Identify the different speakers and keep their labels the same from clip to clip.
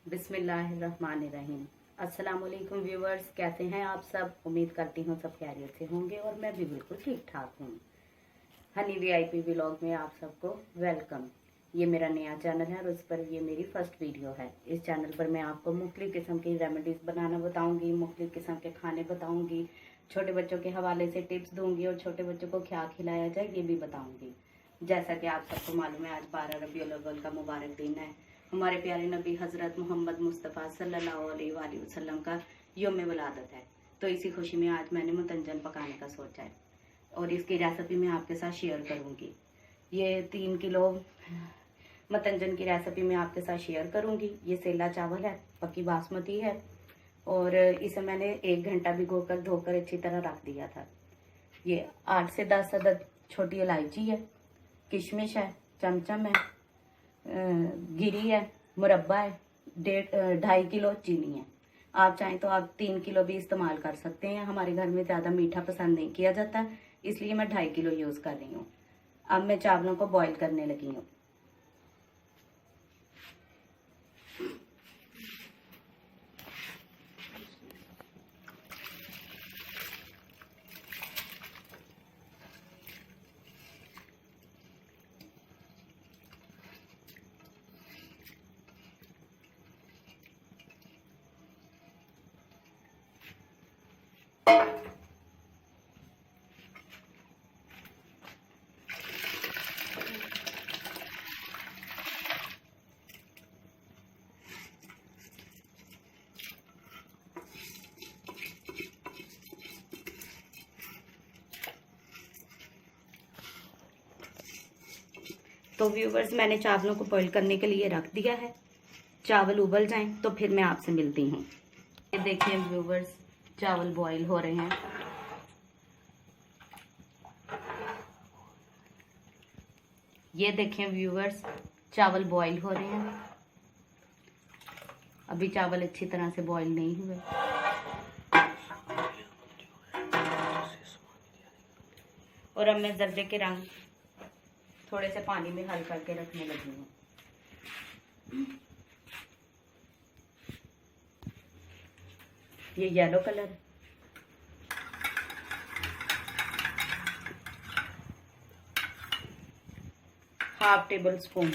Speaker 1: बिस्मिल्लाहिर्रहमानिर्रहीम। अस्सलाम वालेकुम व्यूवर्स, कैसे हैं आप सब। उम्मीद करती हूँ सब खैरियत से होंगे और मैं भी बिल्कुल ठीक ठाक हूँ। हनी वीआईपी व्लॉग में आप सबको वेलकम। ये मेरा नया चैनल है और उस पर ये मेरी फर्स्ट वीडियो है। इस चैनल पर मैं आपको मुख्तलिफ किस्म की रेमेडीज़ बनाना बताऊँगी, मुख्तलिफ किस्म के खाने बताऊँगी, छोटे बच्चों के हवाले से टिप्स दूँगी और छोटे बच्चों को क्या खिलाया जाए ये भी बताऊँगी। जैसा कि आप सबको मालूम है, आज 12 रबीउल अव्वल का मुबारक दिन है। हमारे प्यारे नबी हज़रत मोहम्मद मुस्तफ़ा सल्लल्लाहु अलैहि वसल्लम का यौम विलादत है। तो इसी खुशी में आज मैंने मुतंजन पकाने का सोचा है और इसकी रेसिपी मैं आपके साथ शेयर करूंगी। ये 3 किलो मतंजन की रेसिपी मैं आपके साथ शेयर करूंगी। ये सेला चावल है, पक्की बासमती है और इसे मैंने 1 घंटा भिगोकर धोकर अच्छी तरह रख दिया था। ये 8 से 10 अदद छोटी इलायची है, किशमिश है, चमचम है, गिरी है, मुरब्बा है, 2.5 किलो चीनी है। आप चाहें तो आप 3 किलो भी इस्तेमाल कर सकते हैं। हमारे घर में ज़्यादा मीठा पसंद नहीं किया जाता, इसलिए मैं 2.5 किलो यूज़ कर रही हूँ। अब मैं चावलों को बॉईल करने लगी हूँ। तो व्यूवर्स, मैंने चावलों को बॉईल करने के लिए रख दिया है। चावल उबल जाएं तो फिर मैं आपसे मिलती हूँ। ये देखिए व्यूवर्स, चावल बॉईल हो रहे हैं। ये देखें व्यूवर्स, चावल बॉईल हो रहे हैं। अभी चावल अच्छी तरह से बॉईल नहीं हुए। और अब मैं जर्दे के रंग थोड़े से पानी में हल करके रखने लगी हूँ। ये येलो कलर है। ½ टेबल स्पून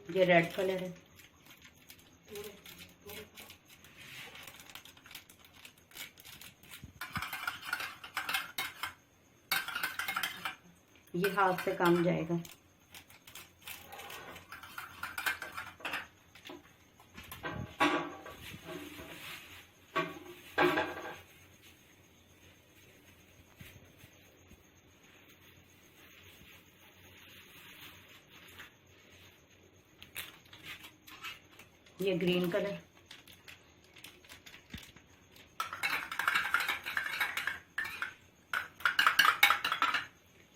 Speaker 1: ये रेड कलर है। ये हाथ से कम जाएगा। ये ग्रीन कलर,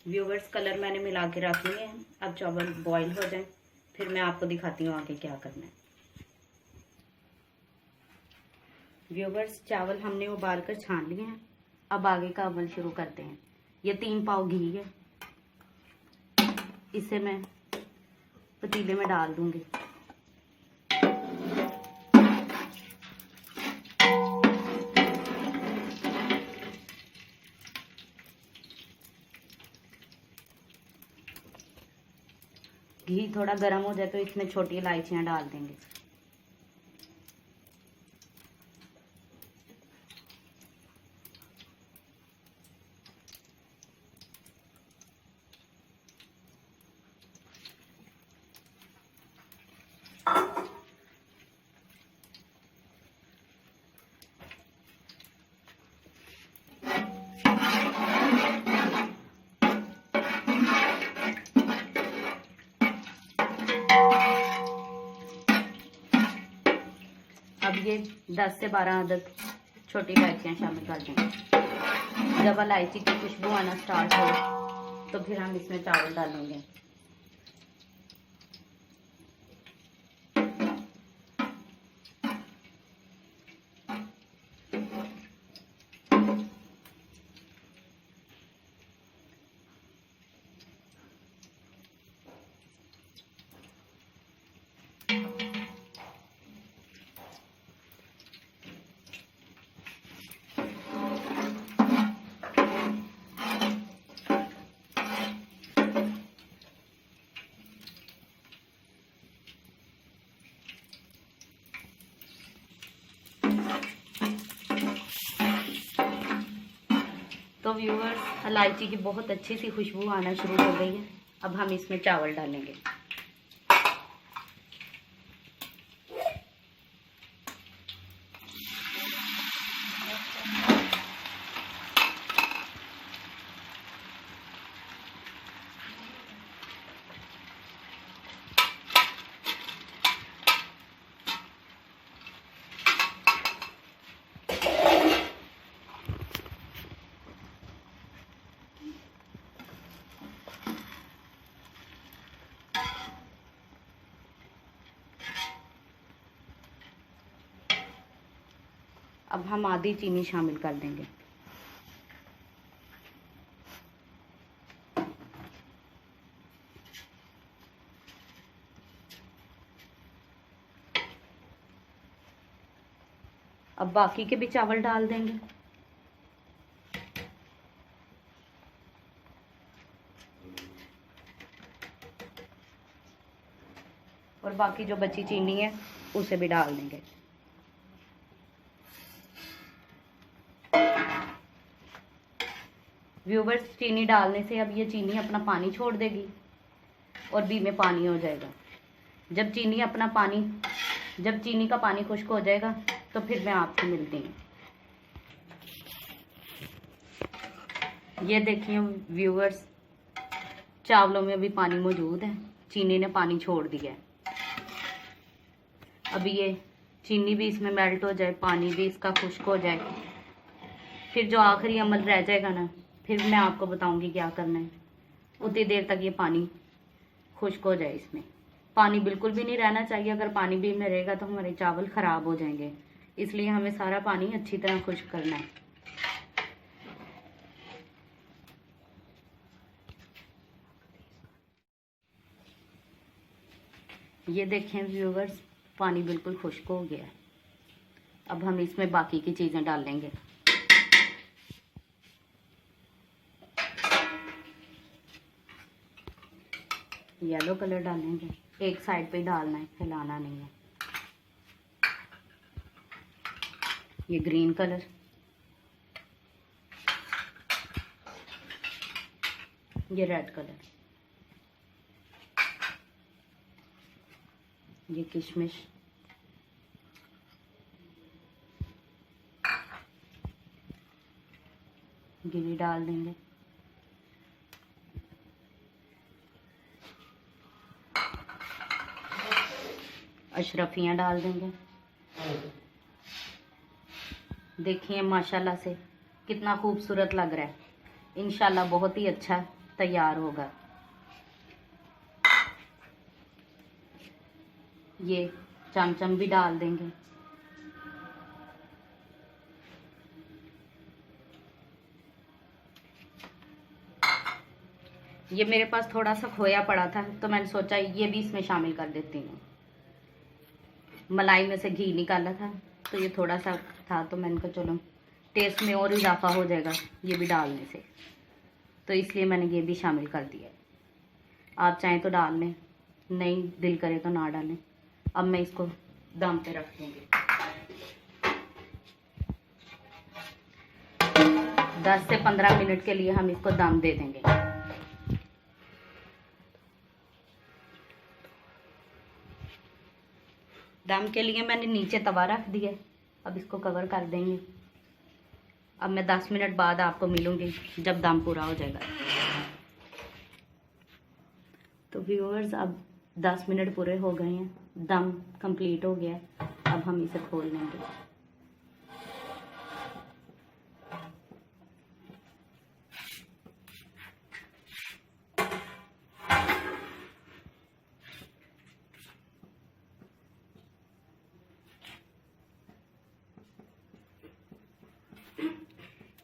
Speaker 1: व्यूवर्स कलर मैंने मिला के रख लिए हैं। अब चावल बॉईल हो जाए फिर मैं आपको दिखाती हूँ आगे क्या करना है। व्यूवर्स, चावल हमने उबाल कर छान लिए हैं। अब आगे का अमल शुरू करते हैं। ये 3 पाव घी है, इसे मैं पतीले में डाल दूंगी। घी थोड़ा गर्म हो जाए तो इसमें छोटी इलायचियां डाल देंगे। ये 10 से 12 अदद छोटी इलायचियाँ शामिल कर देंगे। जब इलायची की खुशबू आना स्टार्ट हो तो फिर हम इसमें चावल डालेंगे। तो व्यूअर्स, इलायची की बहुत अच्छी सी खुशबू आना शुरू हो गई है। अब हम इसमें चावल डालेंगे। अब हम आधी चीनी शामिल कर देंगे। अब बाकी के भी चावल डाल देंगे। और बाकी जो बची चीनी है उसे भी डाल देंगे। व्यूवर्स, चीनी डालने से अब ये चीनी अपना पानी छोड़ देगी और बी में पानी हो जाएगा। जब चीनी का पानी खुश्क हो जाएगा तो फिर मैं आपसे मिलती हूँ। ये देखिए व्यूवर्स, चावलों में अभी पानी मौजूद है, चीनी ने पानी छोड़ दिया है। अभी ये चीनी भी इसमें मेल्ट हो जाए, पानी भी इसका खुश्क हो जाए, फिर जो आखिरी अमल रह जाएगा ना, फिर मैं आपको बताऊंगी क्या करना है। उतनी देर तक ये पानी खुश्क हो जाए। इसमें पानी बिल्कुल भी नहीं रहना चाहिए। अगर पानी भी में रहेगा तो हमारे चावल ख़राब हो जाएंगे, इसलिए हमें सारा पानी अच्छी तरह खुश्क करना है। ये देखें व्यूवर्स, पानी बिल्कुल खुश्क हो गया है। अब हम इसमें बाकी की चीज़ें डालेंगे। येलो कलर डालेंगे, एक साइड पे डालना है, फैलाना नहीं है। ये ग्रीन कलर, ये रेड कलर, ये किशमिश, गिरी डाल देंगे। अशरफियाँ डाल देंगे। देखिए माशाल्लाह से कितना खूबसूरत लग रहा है। इंशाल्लाह बहुत ही अच्छा तैयार होगा। ये चमचम भी डाल देंगे। ये मेरे पास थोड़ा सा खोया पड़ा था तो मैंने सोचा ये भी इसमें शामिल कर देती हूँ। मलाई में से घी निकाला था तो ये थोड़ा सा था तो मैंने कहा चलो टेस्ट में और इजाफा हो जाएगा ये भी डालने से, तो इसलिए मैंने ये भी शामिल कर दिया। आप चाहें तो डाल लें, नहीं दिल करे तो ना डालें। अब मैं इसको दम पे रख दूँगी। 10 से 15 मिनट के लिए हम इसको दम दे देंगे। दम के लिए मैंने नीचे तवा रख दिया। अब इसको कवर कर देंगे। अब मैं 10 मिनट बाद आपको मिलूंगी जब दम पूरा हो जाएगा। तो व्यूअर्स, अब 10 मिनट पूरे हो गए हैं, दम कंप्लीट हो गया। अब हम इसे खोल लेंगे।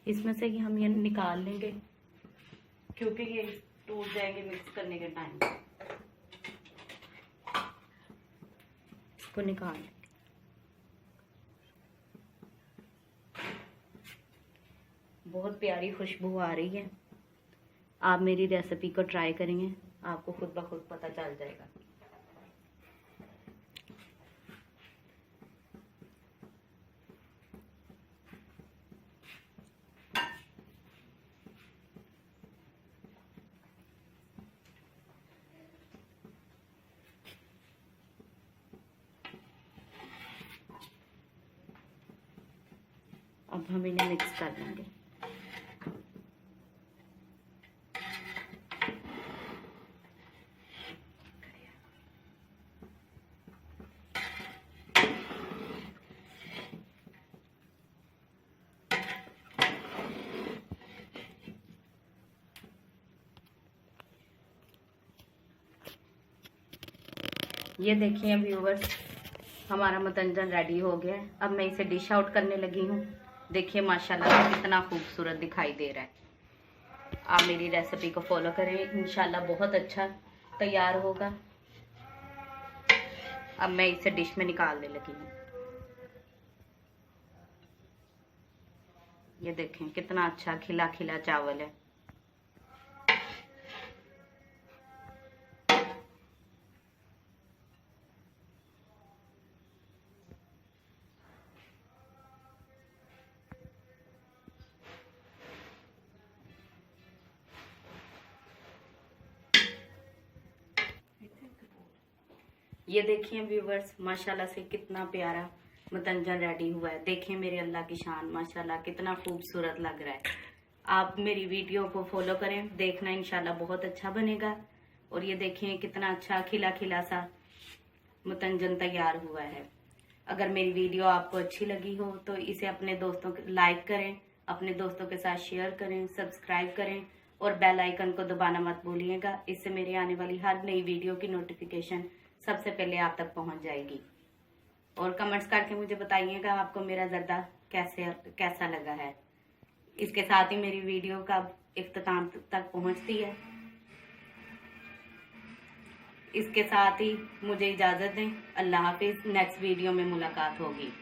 Speaker 1: इसमें से ही हम ये निकाल लेंगे क्योंकि ये टूट जाएंगे मिक्स करने के टाइम। इसको निकाल लेंगे। बहुत प्यारी खुशबू आ रही है। आप मेरी रेसिपी को ट्राई करेंगे, आपको खुद ब खुद पता चल जाएगा। अब हम इन्हें मिक्स कर लेंगे। ये देखिए व्यूवर्स, हमारा मतंजन रेडी हो गया है। अब मैं इसे डिश आउट करने लगी हूँ। देखिए माशाल्लाह कितना खूबसूरत दिखाई दे रहा है। आप मेरी रेसिपी को फॉलो करें, इंशाल्लाह बहुत अच्छा तैयार होगा। अब मैं इसे डिश में निकालने लगी हूँ। ये देखें कितना अच्छा खिला खिला चावल है। ये देखिए व्यूवर्स, माशाल्लाह से कितना प्यारा मतंजन रेडी हुआ है। देखिए मेरे अल्लाह की शान, माशाल्लाह कितना खूबसूरत लग रहा है। आप मेरी वीडियो को फॉलो करें, देखना इंशाल्लाह बहुत अच्छा बनेगा। और ये देखिए कितना अच्छा खिला खिला सा मतंजन तैयार हुआ है। अगर मेरी वीडियो आपको अच्छी लगी हो तो इसे अपने दोस्तों के लाइक करें, अपने दोस्तों के साथ शेयर करें, सब्सक्राइब करें और बेल आइकन को दबाना मत भूलिएगा। इससे मेरी आने वाली हर नई वीडियो की नोटिफिकेशन सबसे पहले आप तक पहुंच जाएगी। और कमेंट्स करके मुझे बताइएगा आपको मेरा जर्दा कैसा लगा है। इसके साथ ही मेरी वीडियो का इख्तिताम तक पहुंचती है। इसके साथ ही मुझे इजाजत दें। अल्लाह हाफिज। नेक्स्ट वीडियो में मुलाकात होगी।